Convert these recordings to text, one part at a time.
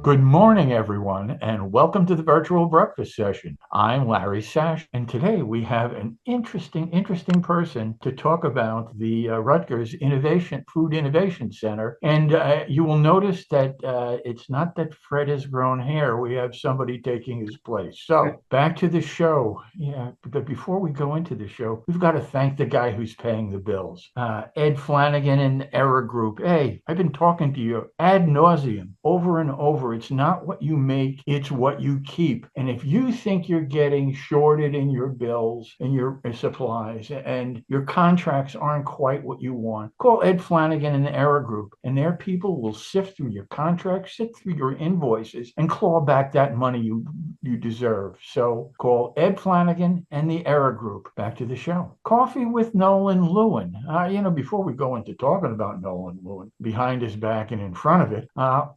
Good morning, everyone, and welcome to the virtual breakfast session. I'm Larry Sash, and today we have an interesting person to talk about the Rutgers Food Innovation Center. And you will notice that it's not that Fred has grown hair. We have somebody taking his place. So back to the show. Yeah, but before we go into the show, we've got to thank the guy who's paying the bills, Ed Flanagan and the Error Group. Hey, I've been talking to you ad nauseum over and over. It's not what you make, it's what you keep. And if you think you're getting shorted in your bills and your supplies and your contracts aren't quite what you want, call Ed Flanagan and the Error Group, and their people will sift through your contracts, sift through your invoices, and claw back that money you deserve. So call Ed Flanagan and the Error Group. Back to the show. Coffee with Nolan Lewin. Before we go into talking about Nolan Lewin, behind his back and in front of it,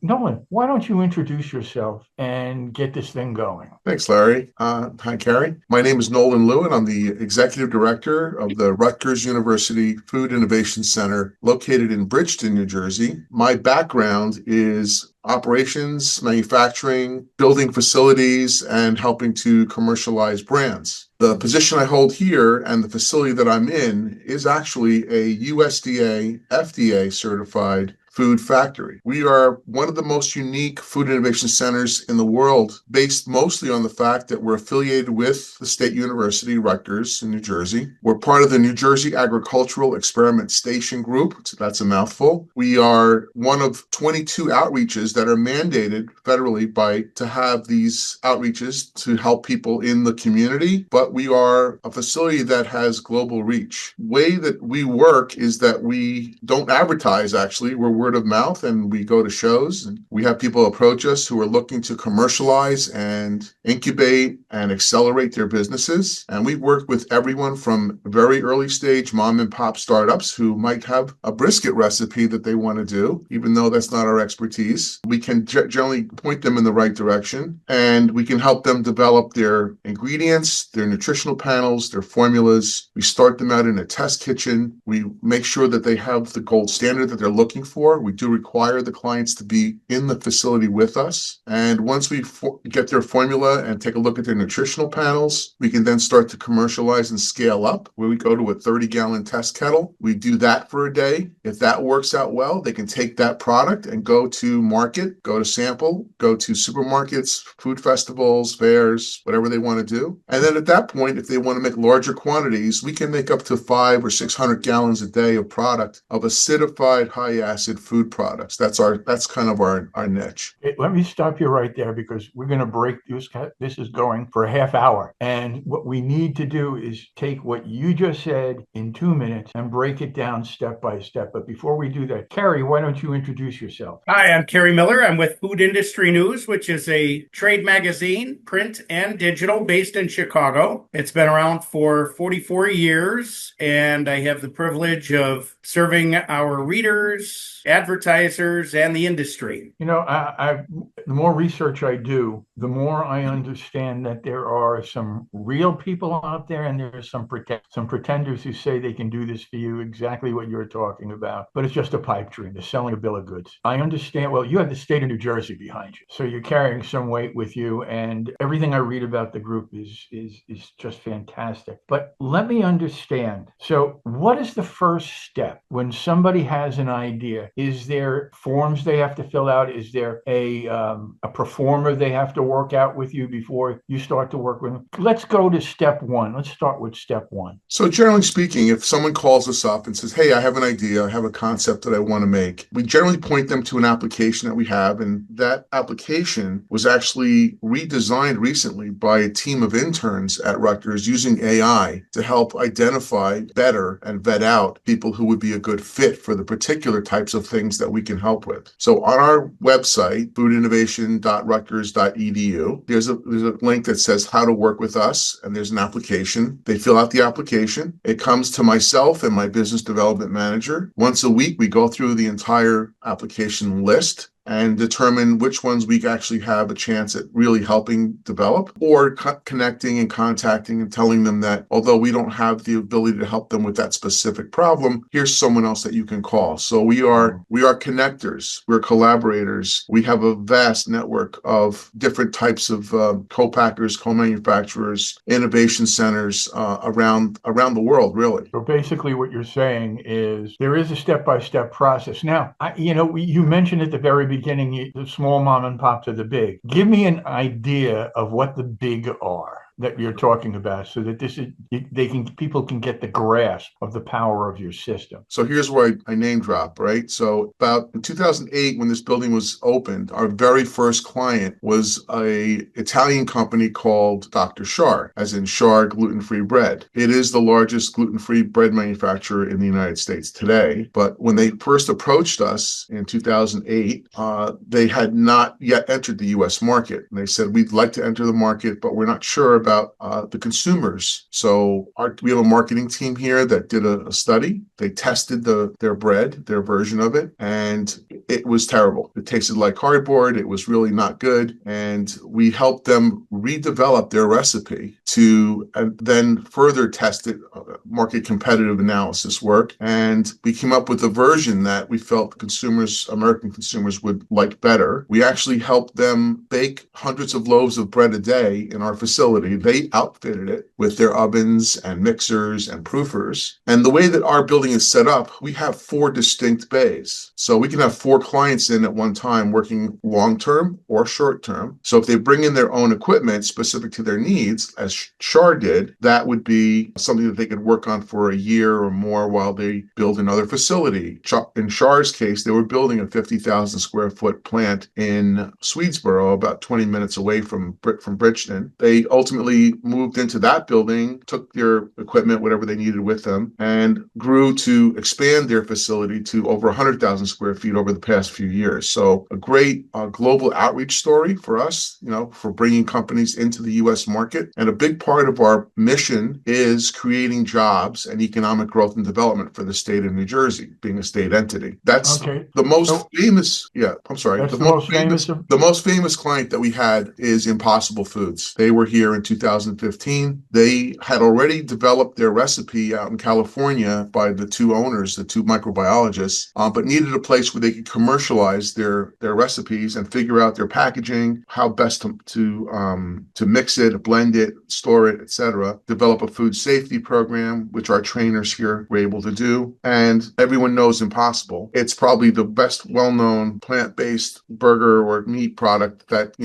Nolan, why don't you introduce yourself and get this thing going? Thanks, Larry. Hi, Carrie. My name is Nolan Lewin. I'm the Executive Director of the Rutgers University Food Innovation Center located in Bridgeton, New Jersey. My background is operations, manufacturing, building facilities, and helping to commercialize brands. The position I hold here and the facility that I'm in is actually a USDA, FDA certified food factory. We are one of the most unique food innovation centers in the world, based mostly on the fact that we're affiliated with the State University, Rutgers in New Jersey. We're part of the New Jersey Agricultural Experiment Station Group. So that's a mouthful. We are one of 22 outreaches that are mandated federally to have these outreaches to help people in the community, but we are a facility that has global reach. The way that we work is that we don't advertise, actually. We're word of mouth, and we go to shows, and we have people approach us who are looking to commercialize and incubate and accelerate their businesses. And we work with everyone from very early stage mom and pop startups who might have a brisket recipe that they want to do, even though that's not our expertise. We can generally point them in the right direction, and we can help them develop their ingredients, their nutritional panels, their formulas. We start them out in a test kitchen. We make sure that they have the gold standard that they're looking for. We do require the clients to be in the facility with us. And once we get their formula and take a look at their nutritional panels, we can then start to commercialize and scale up, where we go to a 30-gallon test kettle. We do that for a day. If that works out well, they can take that product and go to market, go to sample, go to supermarkets, food festivals, fairs, whatever they want to do. And then at that point, if they want to make larger quantities, we can make up to 500 or 600 gallons a day of product of acidified high-acid food products. That's kind of our niche. Let me stop you right there because we're going to break this. This is going for a half hour. And what we need to do is take what you just said in 2 minutes and break it down step by step. But before we do that, Carrie, why don't you introduce yourself? Hi, I'm Kerry Miller. I'm with Food Industry News, which is a trade magazine, print and digital, based in Chicago. It's been around for 44 years, and I have the privilege of serving our readers, advertisers, and the industry. The more research I do, the more I understand that there are some real people out there, and there are some pretenders who say they can do this for you, exactly what you're talking about, but it's just a pipe dream. They're selling a bill of goods. I understand. Well, you have the state of New Jersey behind you, so you're carrying some weight with you, and everything I read about the group is just fantastic. But let me understand. So, what is the first step when somebody has an idea? Is there forms they have to fill out? Is there a performer they have to work out with you before you start to work with them? Let's go to step one. Let's start with step one. So generally speaking, if someone calls us up and says, hey, I have an idea, I have a concept that I want to make, we generally point them to an application that we have. And that application was actually redesigned recently by a team of interns at Rutgers using AI to help identify better and vet out people who would be a good fit for the particular types of things that we can help with. So on our website, foodinnovation.rutgers.edu, there's a link that says how to work with us, and there's an application. They fill out the application. It comes to myself and my business development manager. Once a week, we go through the entire application list. and determine which ones we actually have a chance at really helping develop, or connecting and contacting and telling them that although we don't have the ability to help them with that specific problem, here's someone else that you can call. So we are connectors, we're collaborators. We have a vast network of different types of co-packers, co-manufacturers, innovation centers around the world, really. So basically what you're saying is there is a step-by-step process. Now, you mentioned at the very beginning, the small mom and pop to the big. Give me an idea of what the big are that you're talking about, so that people can get the grasp of the power of your system. So here's where I name drop, right? So about in 2008, when this building was opened, our very first client was a Italian company called Dr. Shar, as in Shar gluten-free bread. It is the largest gluten-free bread manufacturer in the United States today. But when they first approached us in 2008, they had not yet entered the U.S. market. And they said, we'd like to enter the market, but we're not sure about the consumers. So we have a marketing team here that did a study. They tested their bread, their version of it, and it was terrible. It tasted like cardboard. It was really not good. And we helped them redevelop their recipe to then further test it, market competitive analysis work. And we came up with a version that we felt American consumers would like better. We actually helped them bake hundreds of loaves of bread a day in our facility. They outfitted it with their ovens and mixers and proofers. And the way that our building is set up, we have 4 distinct bays. So we can have 4 clients in at one time working long-term or short-term. So if they bring in their own equipment specific to their needs, as Shar did, that would be something that they could work on for a year or more while they build another facility. In Shar's case, they were building a 50,000 square foot plant in Swedesboro, about 20 minutes away from Bridgeton. They ultimately moved into that building, took their equipment, whatever they needed with them, and grew to expand their facility to over 100,000 square feet over the past few years. So a great global outreach story for us, for bringing companies into the U.S. market. And a big part of our mission is creating jobs and economic growth and development for the state of New Jersey, being a state entity. That's the most famous. Yeah, I'm sorry. The most famous client that we had is Impossible Foods. They were here in 2015. They had already developed their recipe out in California by the 2 owners, the 2 microbiologists, but needed a place where they could commercialize their recipes and figure out their packaging, how best to mix it, blend it, store it, etc. Develop a food safety program, which our trainers here were able to do. And everyone knows Impossible. It's probably the best well-known plant-based burger or meat product that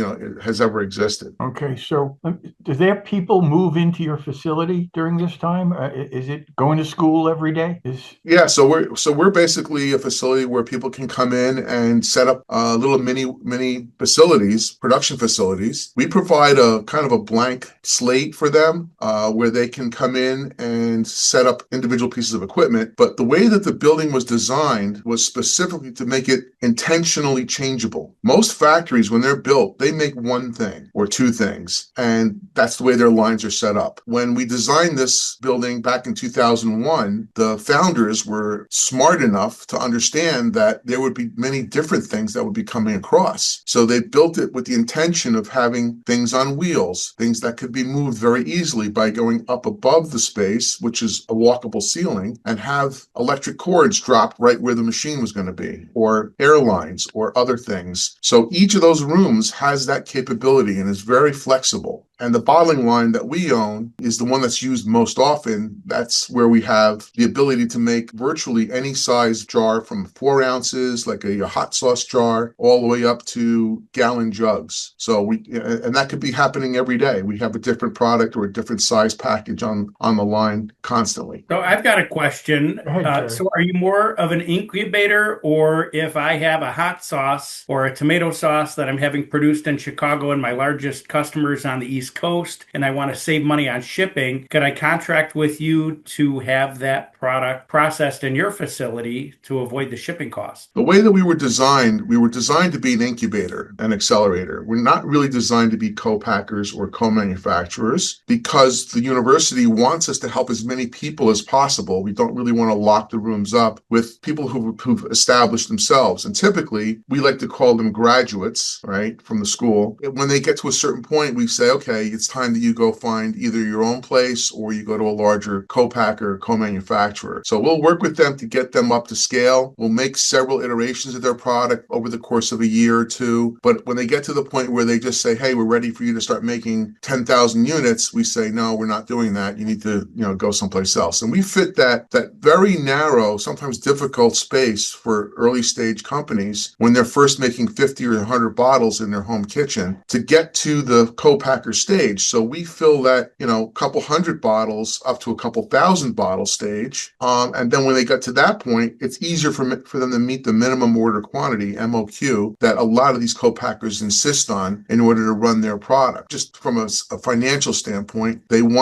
has ever existed. Okay, so do their people move into your facility during this time? Is it going to school every day? Yeah, so we're basically a facility where people can come in and set up little mini facilities, production facilities. We provide a kind of a blank slate for them where they can come in and set up individual pieces of equipment. But the way that the building was designed was specifically to make it intentionally changeable. Most factories, when they're built, they make one thing or 2 things, and that's the way their lines are set up. When we designed this building back in 2001, the founders were smart enough to understand that there would be many different things that would be coming across. So they built it with the intention of having things on wheels, things that could be moved very easily by going up above the space, which is a walkable ceiling, and have electric cords dropped right where the machine was going to be, or airlines or other things. So each of those rooms has that capability and is very flexible. And the bottling line that we own is the one that's used most often. That's where we have the ability to make virtually any size jar from 4 ounces, like a hot sauce jar, all the way up to gallon jugs. And that could be happening every day. We have a different product or a different size package on the line constantly. So I've got a question. So are you more of an incubator, or if I have a hot sauce or a tomato sauce that I'm having produced in Chicago and my largest customers on the East East Coast and I want to save money on shipping, could I contract with you to have that product processed in your facility to avoid the shipping cost? The way that we were designed to be an incubator, an accelerator. We're not really designed to be co-packers or co-manufacturers because the university wants us to help as many people as possible. We don't really want to lock the rooms up with people who've established themselves. And typically, we like to call them graduates, right, from the school. When they get to a certain point, we say, okay, it's time that you go find either your own place or you go to a larger co-packer, co-manufacturer. So we'll work with them to get them up to scale. We'll make several iterations of their product over the course of a year or two. But when they get to the point where they just say, hey, we're ready for you to start making 10,000 units, we say, no, we're not doing that. You need to, go someplace else. And we fit that very narrow, sometimes difficult space for early stage companies when they're first making 50 or 100 bottles in their home kitchen to get to the co-packer stage. So we fill that, couple hundred bottles up to a couple thousand bottle stage. And then when they get to that point, it's easier for them to meet the minimum order quantity, MOQ, that a lot of these co-packers insist on in order to run their product. Just from a financial standpoint, they don't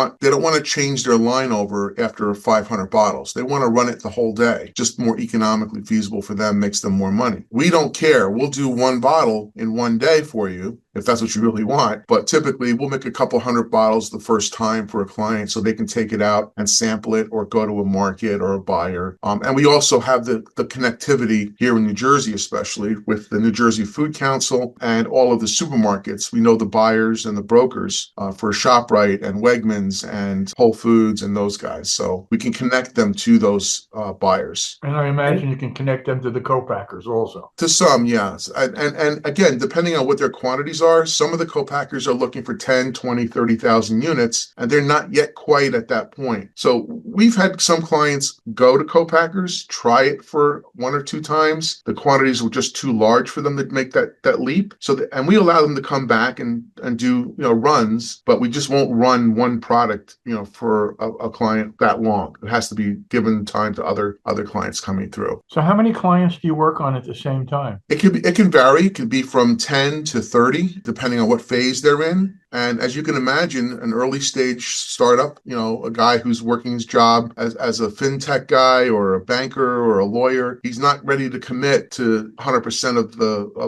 want to change their line over after 500 bottles. They want to run it the whole day. Just more economically feasible for them, makes them more money. We don't care. We'll do one bottle in one day for you if that's what you really want. But typically, we'll make a couple hundred bottles the first time for a client so they can take it out and sample it or go to a market or a buyer. And we also have the connectivity here in New Jersey, especially with the New Jersey Food Council and all of the supermarkets. We know the buyers and the brokers for ShopRite and Wegmans and Whole Foods and those guys. So we can connect them to those buyers. And I imagine you can connect them to the co-packers also. To some, yes. And again, depending on what their quantities are, some of the co-packers are looking for 10, 20, 30,000 units, and they're not yet quite at that point. So we've had some clients go to co-packers, try it for one or two times. The quantities were just too large for them to make that leap. And we allow them to come back and do runs, but we just won't run one product for a client that long. It has to be given time to other clients coming through. So how many clients do you work on at the same time? It can vary. It could be from 10 to 30. Depending on what phase they're in. And as you can imagine, an early stage startup, a guy who's working his job as a fintech guy or a banker or a lawyer, he's not ready to commit to 100% of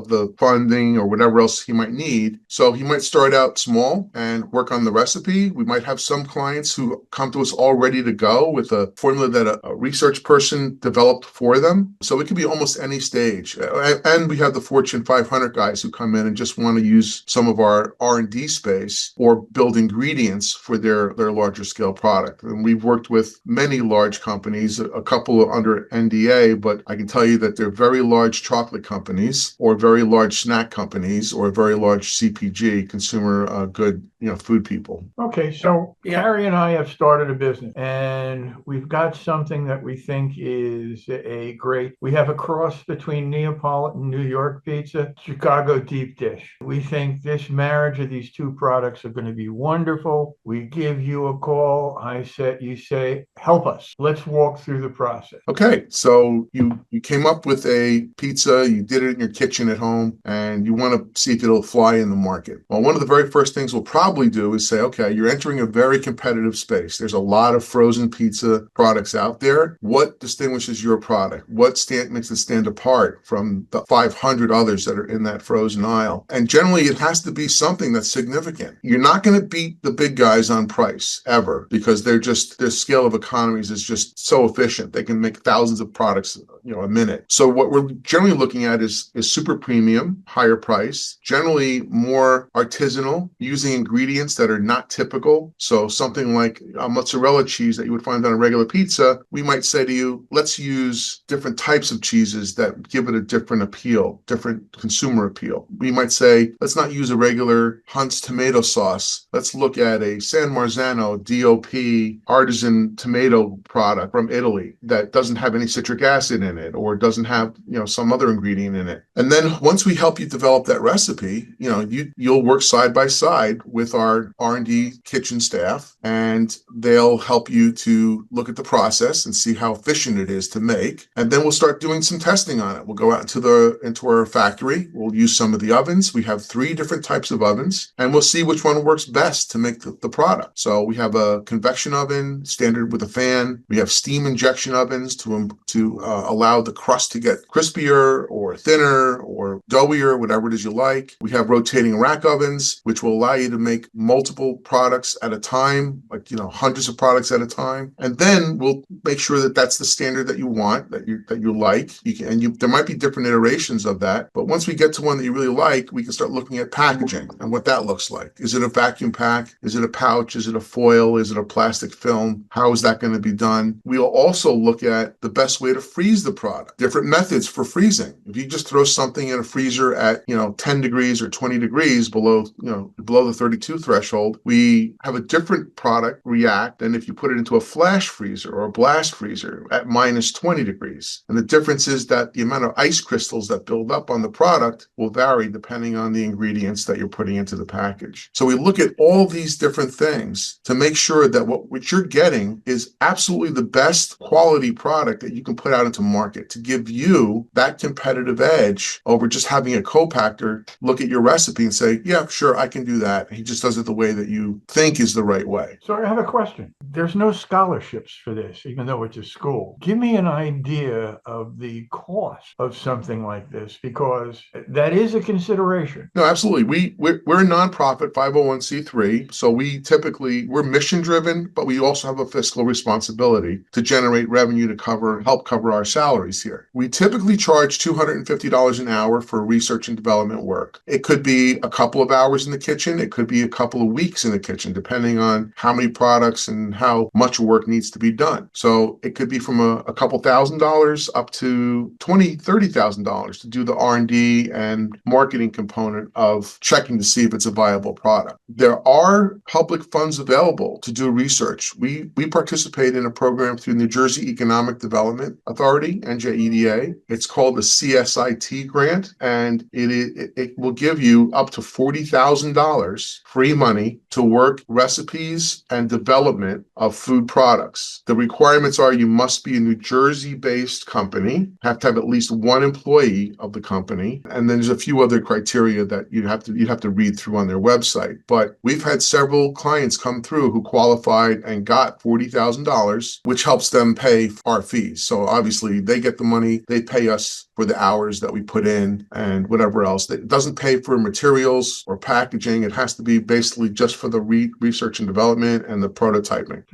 the funding or whatever else he might need. So he might start out small and work on the recipe. We might have some clients who come to us all ready to go with a formula that a research person developed for them. So it could be almost any stage. And we have the Fortune 500 guys who come in and just want to use some of our R&D space or build ingredients for their larger scale product. And we've worked with many large companies, a couple are under NDA, but I can tell you that they're very large chocolate companies or very large snack companies or very large CPG, consumer good food people. Okay, so Carrie and I have started a business and we've got something that we think is we have a cross between Neapolitan New York pizza, Chicago deep dish. We think this marriage of these two products are going to be wonderful. We give you a call. You say, help us. Let's walk through the process. Okay, so you came up with a pizza, you did it in your kitchen at home, and you want to see if it'll fly in the market. Well, one of the very first things we'll probably do is say, okay, you're entering a very competitive space. There's a lot of frozen pizza products out there. What distinguishes your product? What makes it stand apart from the 500 others that are in that frozen aisle? And generally, it has to be something that's significant. You're not going to beat the big guys on price ever because their scale of economies is just so efficient. They can make thousands of products a minute. So what we're generally looking at is super premium, higher price, generally more artisanal, using ingredients that are not typical. So something like a mozzarella cheese that you would find on a regular pizza, we might say to you, let's use different types of cheeses that give it a different appeal, different consumer appeal. We might say, let's not use a regular Hunt's tomato sauce. Let's look at a San Marzano DOP artisan tomato product from Italy that doesn't have any citric acid in it or doesn't have, some other ingredient in it. And then once we help you develop that recipe, you'll work side by side with with our R&D kitchen staff, and they'll help you to look at the process and see how efficient it is to make. And then we'll start doing some testing on it. We'll go out into our factory. We'll use some of the ovens. We have 3 different types of ovens, and we'll see which one works best to make the product. So we have a convection oven, standard with a fan. We have steam injection ovens to allow the crust to get crispier or thinner or doughier, whatever it is you like. We have rotating rack ovens, which will allow you to make multiple products at a time, like, hundreds of products at a time. And then we'll make sure that that's the standard that you want, that you like. There might be different iterations of that, but once we get to one that you really like, we can start looking at packaging and what that looks like. Is it a vacuum pack? Is it a pouch? Is it a foil? Is it a plastic film? How is that going to be done? We'll also look at the best way to freeze the product, different methods for freezing. If you just throw something in a freezer at 10 degrees or 20 degrees below the 32 threshold, we have a different product react than if you put it into a flash freezer or a blast freezer at minus 20 degrees. And the difference is that the amount of ice crystals that build up on the product will vary depending on the ingredients that you're putting into the package. So we look at all these different things to make sure that what you're getting is absolutely the best quality product that you can put out into market to give you that competitive edge over just having a co-packer look at your recipe and say, yeah, sure, I can do that. He just does it the way that you think is the right way. So I have a question. There's no scholarships for this, even though it's a school. Give me an idea of the cost of something like this, because that is a consideration. No, absolutely. We're a nonprofit 501c3, so we're mission driven, but we also have a fiscal responsibility to generate revenue to help cover our salaries here. We typically charge $250 an hour for research and development work. It could be a couple of hours in the kitchen. It could be a couple of weeks in the kitchen, depending on how many products and how much work needs to be done. So it could be from a couple $1,000s up to $20,000, $30,000 to do the R&D and marketing component of checking to see if it's a viable product. There are public funds available to do research. We participate in a program through New Jersey Economic Development Authority, NJEDA. It's called the CSIT grant, and it will give you up to $40,000 free money to work recipes and development of food products. The requirements are you must be a New Jersey-based company, have to have at least one employee of the company, and then there's a few other criteria that you'd have to read through on their website. But we've had several clients come through who qualified and got $40,000, which helps them pay our fees. So obviously they get the money, they pay us for the hours that we put in and whatever else. It doesn't pay for materials or packaging. It has to be basically just for the research and development and the prototyping.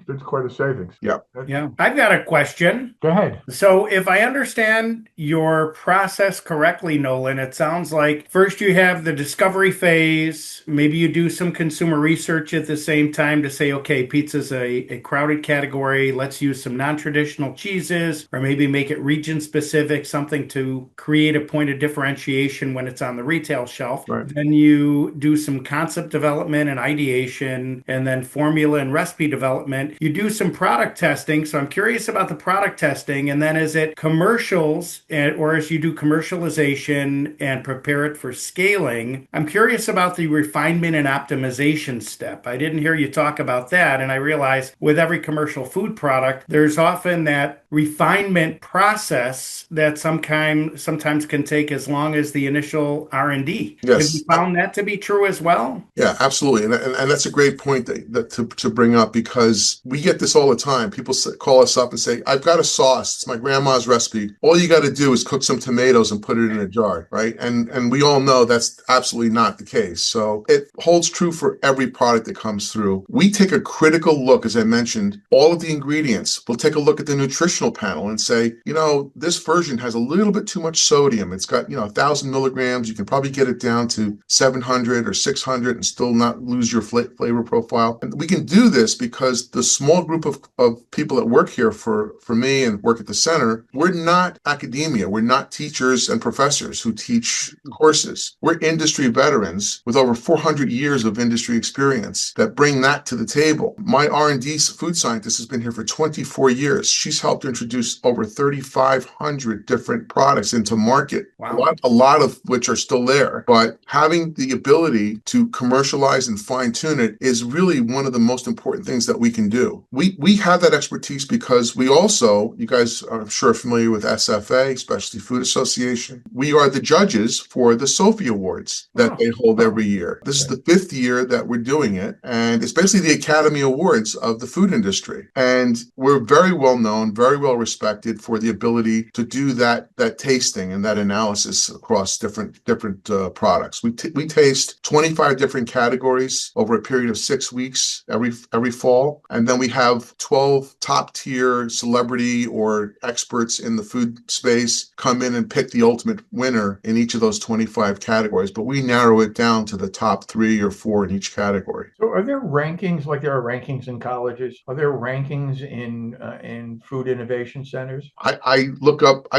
That's quite a savings. Yeah. Yeah. I've got a question. Go ahead. So if I understand your process correctly, Nolan, it sounds like first you have the discovery phase. Maybe you do some consumer research at the same time to say, okay, pizza's a crowded category. Let's use some non-traditional cheeses, or maybe make it region specific, something to create a point of differentiation when it's on the retail shelf. Right. Then you do some concept development and ideation, and then formula and recipe development. You do some product testing. So I'm curious about the product testing. And then is it commercials, or as you do commercialization and prepare it for scaling? I'm curious about the refinement and optimization step. I didn't hear you talk about that. And I realize with every commercial food product, there's often that refinement process that sometimes can take as long as the initial R&D. Yes. Have you found that to be true as well? Yeah, absolutely. And that's a great point to bring up, because we get this all the time. People call us up and say, I've got a sauce. It's my grandma's recipe. All you got to do is cook some tomatoes and put it in a jar, right? And we all know that's absolutely not the case. So it holds true for every product that comes through. We take a critical look, as I mentioned, all of the ingredients. We'll take a look at the nutritional panel and say, this version has a little bit too much sodium. It's got, 1,000 milligrams. You can probably get it down to 700 or 600 and still not lose your flavor profile. And we can do this because the small group of people that work here for me and work at the center, we're not academia. We're not teachers and professors who teach courses. We're industry veterans with over 400 years of industry experience that bring that to the table. My R&D food scientist has been here for 24 years. She's helped introduce over 3,500 different products into market. Wow. A lot of which are still there. But having the ability to commercialize and fine tune it is really one of the most important things that we can do. We have that expertise because we also, you guys are, I'm sure, familiar with SFA, Specialty Food Association. We are the judges for the Sophie Awards that they hold every year. This is the 5th year that we're doing it, and it's basically the Academy Awards of the food industry. And we're very well known, very well respected for the ability to do that tasting and that analysis across different products. We taste 25 different categories over a period of 6 weeks every fall, and then we have 12 top tier celebrity or experts in the food space come in and pick the ultimate winner in each of those 25 categories. But we narrow it down to the top 3 or 4 in each category. So, are there rankings like there are rankings in colleges? Are there rankings in food innovation centers? I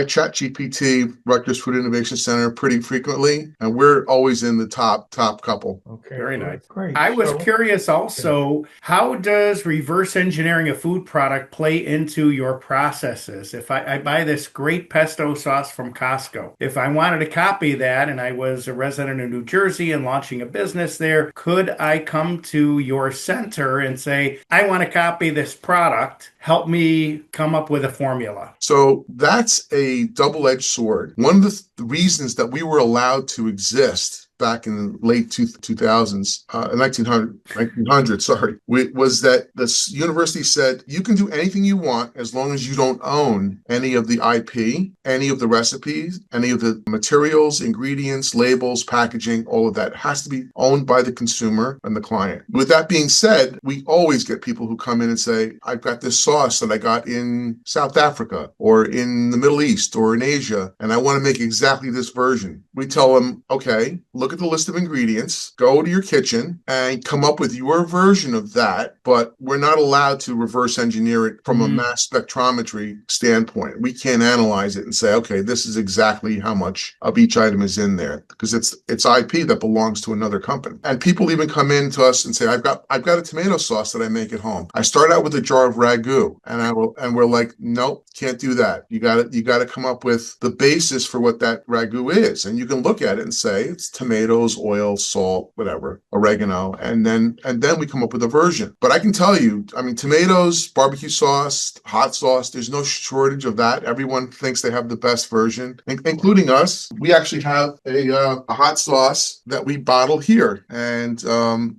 chat GPT Rutgers Food Innovation Center pretty frequently, and we're always in the top couple. Okay, very nice. Great. I was curious also, how does reverse engineering a food product play into your processes? If I buy this great pesto sauce from Costco, if I wanted to copy that and I was a resident of New Jersey and launching a business there, could I come to your center and say, I want to copy this product, help me come up with a formula? So that's a double-edged sword. One of the reasons that we were allowed to exist back in the late 2000s, 1900, sorry, was that the university said, you can do anything you want as long as you don't own any of the IP, any of the recipes, any of the materials, ingredients, labels, packaging, all of that. It has to be owned by the consumer and the client. With that being said, we always get people who come in and say, I've got this sauce that I got in South Africa or in the Middle East or in Asia, and I want to make exactly this version. We tell them, okay, look at the list of ingredients, go to your kitchen and come up with your version of that, but we're not allowed to reverse engineer it from a mass spectrometry standpoint. We can't analyze it and say, okay, this is exactly how much of each item is in there, because it's IP that belongs to another company. And people even come in to us and say, I've got a tomato sauce that I make at home. I start out with a jar of ragu, and we're like, nope, can't do that. You got to come up with the basis for what that ragu is, and you can look at it and say it's tomatoes, oil, salt, whatever, oregano, and then we come up with a version. But I can tell you, I mean, tomatoes, barbecue sauce, hot sauce, there's no shortage of that. Everyone thinks they have the best version, including us. We actually have a hot sauce that we bottle here, and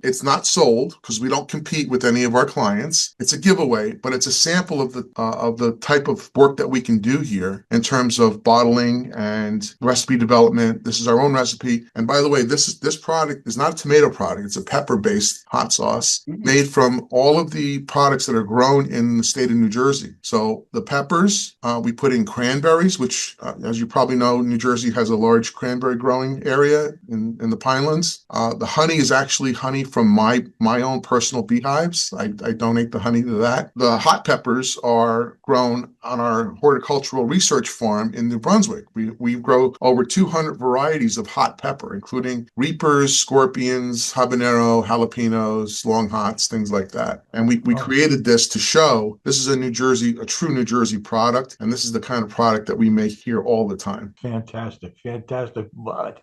it's not sold because we don't compete with any of our clients. It's a giveaway, but it's a sample of the type of work that we can do here in terms of bottling and recipe development. This is our own recipe. And by the way, this product is not a tomato product. It's a pepper-based hot sauce made from all of the products that are grown in the state of New Jersey. So the peppers, we put in cranberries, which, as you probably know, New Jersey has a large cranberry growing area in the Pinelands. The honey is actually honey from my own personal beehives. I donate the honey to that. The hot peppers are grown on our horticultural research farm in New Brunswick. We grow over 200 varieties of hot pepper, including reapers, scorpions, habanero, jalapenos, long hots, things like that. And we created this to show this is a true New Jersey product, and this is the kind of product that we make here all the time. Fantastic.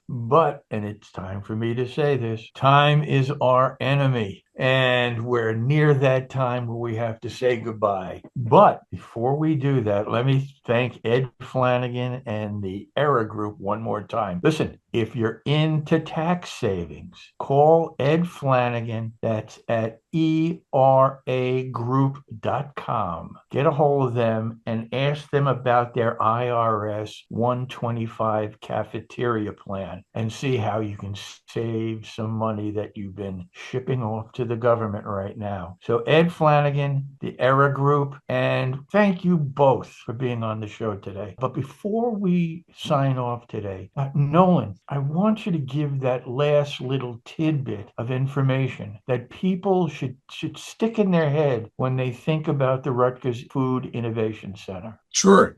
But, and it's time for me to say this, time is our enemy. And we're near that time where we have to say goodbye. But before we do that, let me thank Ed Flanagan and the ERA Group one more time. Listen, if you're into tax savings, call Ed Flanagan. That's at eragroup.com. Get a hold of them and ask them about their IRS 125 cafeteria plan and see how you can save some money that you've been shipping off to the government right now. So Ed Flanagan, the ERA Group, and thank you both for being on the show today. But before we sign off today, Nolan, I want you to give that last little tidbit of information that people should stick in their head when they think about the Rutgers Food Innovation Center. Sure.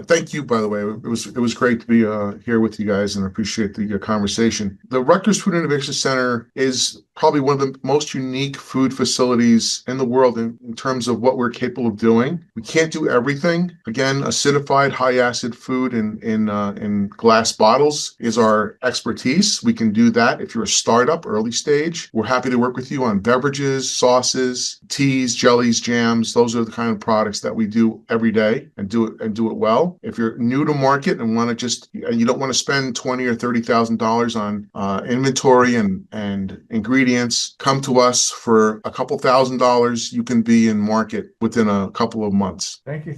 Thank you, by the way. It was great to be here with you guys, and I appreciate the conversation. The Rutgers Food Innovation Center is probably one of the most unique food facilities in the world in terms of what we're capable of doing. We can't do everything. Again, acidified, high-acid food in glass bottles is our expertise. We can do that if you're a startup, early stage. We're happy to work with you on beverages, sauces, teas, jellies, jams. Those are the kind of products that we do every day and do it well. If you're new to market and you don't want to spend $20,000 or $30,000 on inventory and ingredients, come to us for a couple $1,000. You can be in market within a couple of months. Thank you.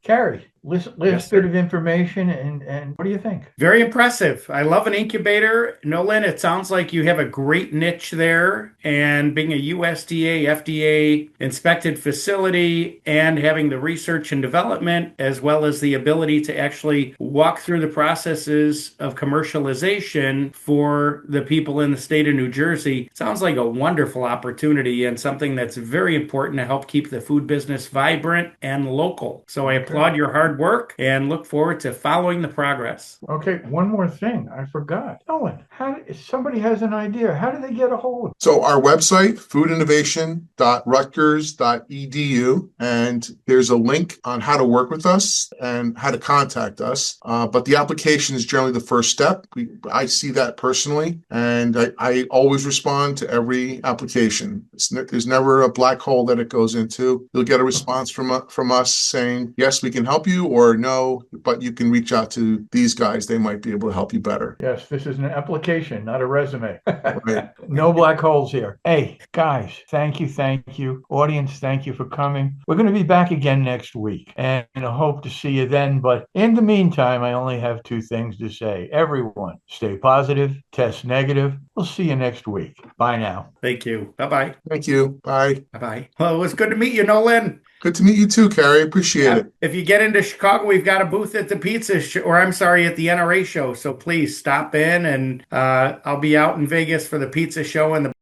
Carrie, last bit of information, and what do you think? Very impressive. I love an incubator. Nolan, it sounds like you have a great niche there, and being a USDA, FDA inspected facility and having the research and development, as well as the ability to actually walk through the processes of commercialization for the people in the state of New Jersey. Sounds like a wonderful opportunity and something that's very important to help keep the food business vibrant and local. So I applaud your hard work and look forward to following the progress. Okay, one more thing I forgot. Nolan, if somebody has an idea, how do they get a hold of it? So our website, foodinnovation.rutgers.edu, and there's a link on how to work with us and how to contact us. But the application is generally the first step. I see that personally, and I always respond to every application. There's never a black hole that it goes into. You'll get a response from us saying, yes, we can help you, or no, but you can reach out to these guys. They might be able to help you better. Yes, this is an application, not a resume. Right. No black holes here. Hey, guys, thank you. Audience, thank you for coming. We're going to be back again next week, and I hope to see you then. But in the meantime, I only have two things to say. Everyone, stay positive, test negative. We'll see you next week. Bye now. Thank you. Bye-bye. Thank you. Bye. Bye-bye. Well, it was good to meet you, Nolan. Good to meet you too, Carrie. Appreciate it. If you get into Chicago, we've got a booth at the at the NRA show. So please stop in, and I'll be out in Vegas for the pizza show and the